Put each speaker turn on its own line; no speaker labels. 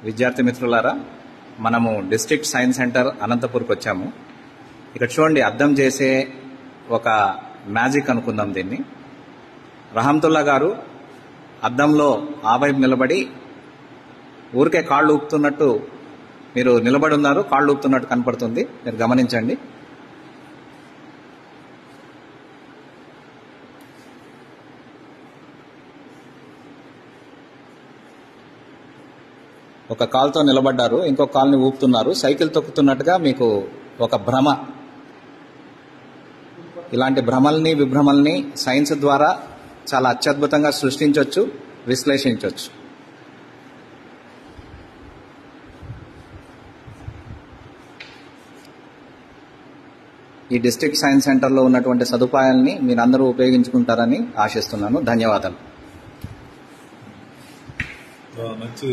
విద్యార్థి మిత్రులారా, మనము డిస్ట్రిక్ట్ సైన్స్ సెంటర్ అనంతపూర్కి వచ్చాము. ఇక్కడ చూడండి, అద్దం చేసే ఒక మ్యాజిక్ అనుకుందాం దీన్ని. రహమతుల్లా గారు అద్దంలో ఆ వైపు నిలబడి ఊరికే కాళ్ళు ఊపుతున్నట్టు, మీరు నిలబడి ఉన్నారు, కాళ్ళు ఊపుతున్నట్టు కనపడుతుంది, మీరు గమనించండి. ఒక కాలుతో నిలబడ్డారు, ఇంకొక కాలుని ఊపుతున్నారు, సైకిల్ తొక్కుతున్నట్టుగా మీకు ఒక భ్రమ. ఇలాంటి భ్రమల్ని విభ్రమల్ని సైన్స్ ద్వారా చాలా అత్యద్భుతంగా సృష్టించవచ్చు, విశ్లేషించవచ్చు. ఈ డిస్ట్రిక్ట్ సైన్స్ సెంటర్లో ఉన్నటువంటి సదుపాయాల్ని మీరందరూ ఉపయోగించుకుంటారని ఆశిస్తున్నాను. ధన్యవాదాలు.
మంచి